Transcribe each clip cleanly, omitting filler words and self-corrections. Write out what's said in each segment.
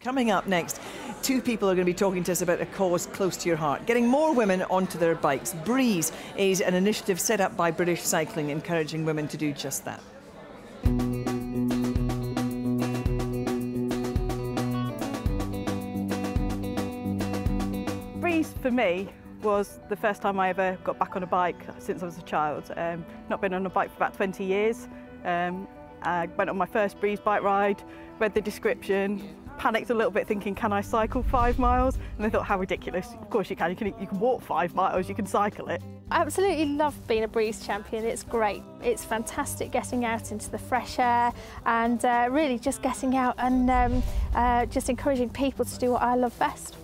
Coming up next, two people are going to be talking to us about a cause close to your heart, getting more women onto their bikes. Breeze is an initiative set up by British Cycling, encouraging women to do just that. Breeze, for me, was the first time I ever got back on a bike since I was a child. Not been on a bike for about 20 years. I went on my first Breeze bike ride, read the description, panicked a little bit thinking, can I cycle 5 miles? And I thought, how ridiculous. Of course you can. You can walk 5 miles, you can cycle it. I absolutely love being a Breeze champion. It's great. It's fantastic getting out into the fresh air and really just getting out and just encouraging people to do what I love best.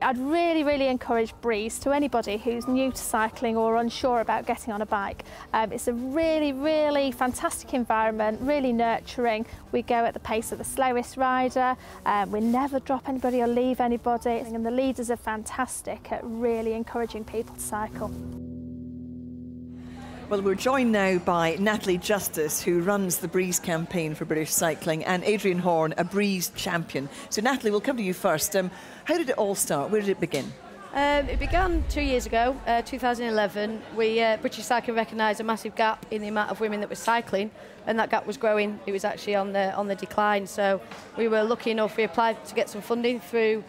I'd really encourage Breeze to anybody who's new to cycling or unsure about getting on a bike. It's a really fantastic environment, really nurturing. We go at the pace of the slowest rider. We never drop anybody or leave anybody, and the leaders are fantastic at really encouraging people to cycle. Well, we're joined now by Natalie Justice, who runs the Breeze campaign for British Cycling, and Adrienne Horne, a Breeze champion. So, Natalie, we'll come to you first. How did it all start? Where did it begin? It began 2 years ago, 2011. British Cycling recognised a massive gap in the amount of women that were cycling, and that gap was growing. It was actually on the decline. So we were lucky enough, we applied to get some funding through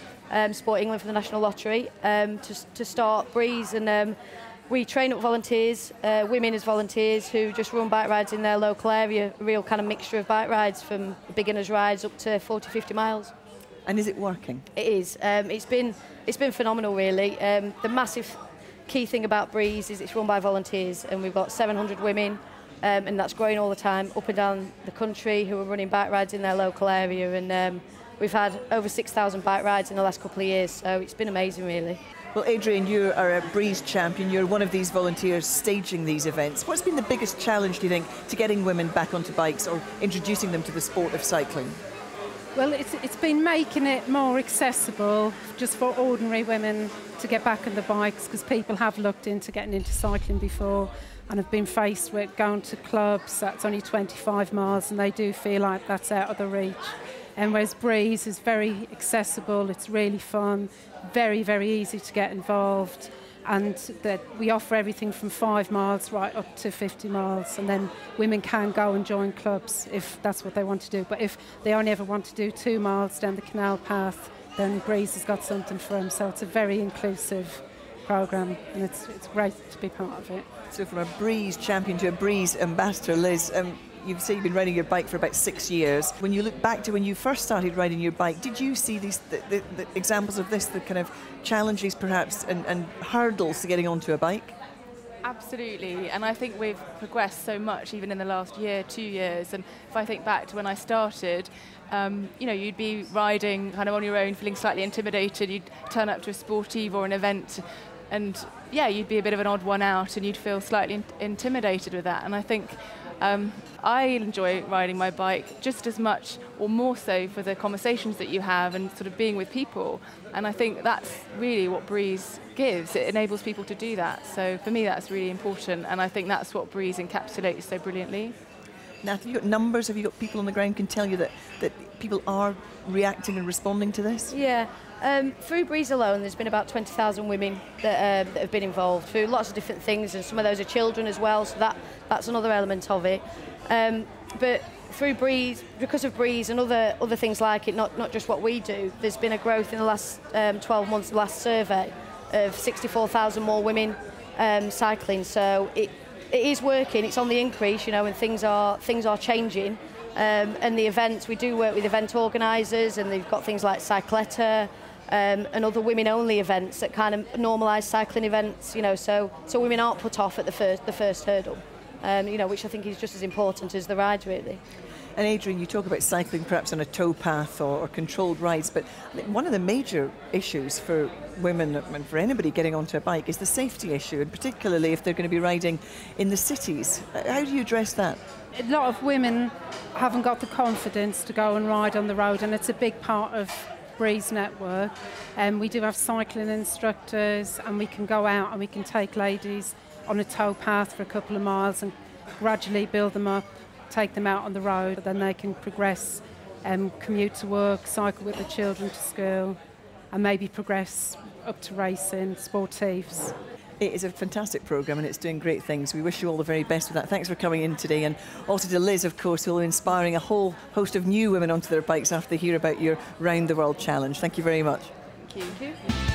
Sport England for the National Lottery to start Breeze, and we train up volunteers, women as volunteers who just run bike rides in their local area, a real kind of mixture of bike rides from beginners rides up to 40, 50 miles. And is it working? It is. It's been phenomenal, really. The massive key thing about Breeze is it's run by volunteers, and we've got 700 women, and that's growing all the time, up and down the country, who are running bike rides in their local area, and we've had over 6,000 bike rides in the last couple of years, so it's been amazing, really. Well, Adrienne, you are a Breeze champion. You're one of these volunteers staging these events. What's been the biggest challenge, do you think, to getting women back onto bikes or introducing them to the sport of cycling? Well, it's been making it more accessible just for ordinary women to get back on the bikes, because people have looked into getting into cycling before and have been faced with going to clubs that's only 25 miles, and they do feel like that's out of the reach. And whereas Breeze is very accessible, it's really fun, very easy to get involved, and that we offer everything from 5 miles right up to 50 miles, and then women can go and join clubs if that's what they want to do. But if they only ever want to do 2 miles down the canal path, then Breeze has got something for them. So it's a very inclusive programme, and it's great to be part of it. So from a Breeze champion to a Breeze ambassador, Liz, you've said you've been riding your bike for about 6 years. When you look back to when you first started riding your bike, did you see these the examples of this, the kind of challenges perhaps and hurdles to getting onto a bike? Absolutely, and I think we've progressed so much even in the last year, 2 years. And if I think back to when I started, you'd be riding kind of on your own, feeling slightly intimidated. You'd turn up to a sportive or an event, and yeah, you'd be a bit of an odd one out, and you'd feel slightly intimidated with that. And I think I enjoy riding my bike just as much or more so for the conversations that you have and sort of being with people. And I think that's really what Breeze gives. It enables people to do that. So for me, that's really important. And I think that's what Breeze encapsulates so brilliantly. Nat, have you got numbers? Have you got people on the ground who can tell you that people are reacting and responding to this? Yeah. Through Breeze alone, there's been about 20,000 women that have been involved through lots of different things, and some of those are children as well, so that's another element of it. But through Breeze, because of Breeze and other things like it, not just what we do, there's been a growth in the last 12 months, the last survey, of 64,000 more women cycling. So it is working, it's on the increase, and things are changing. And the events, we do work with event organisers, and they've got things like Cycletta, and other women-only events that kind of normalise cycling events, so women aren't put off at the first hurdle, which I think is just as important as the ride, really. And Adrienne, you talk about cycling perhaps on a towpath or controlled rides, but one of the major issues for women and for anybody getting onto a bike is the safety issue, and particularly if they're going to be riding in the cities. How do you address that? A lot of women haven't got the confidence to go and ride on the road, and it's a big part of Breeze network. We do have cycling instructors, and we can go out and we can take ladies on a towpath for a couple of miles and gradually build them up, take them out on the road, then they can progress commute to work, cycle with the children to school, and maybe progress up to racing, sportifs. It is a fantastic programme and it's doing great things. We wish you all the very best with that. Thanks for coming in today, and also to Liz, of course, who will be inspiring a whole host of new women onto their bikes after they hear about your Round the World Challenge. Thank you very much. Thank you.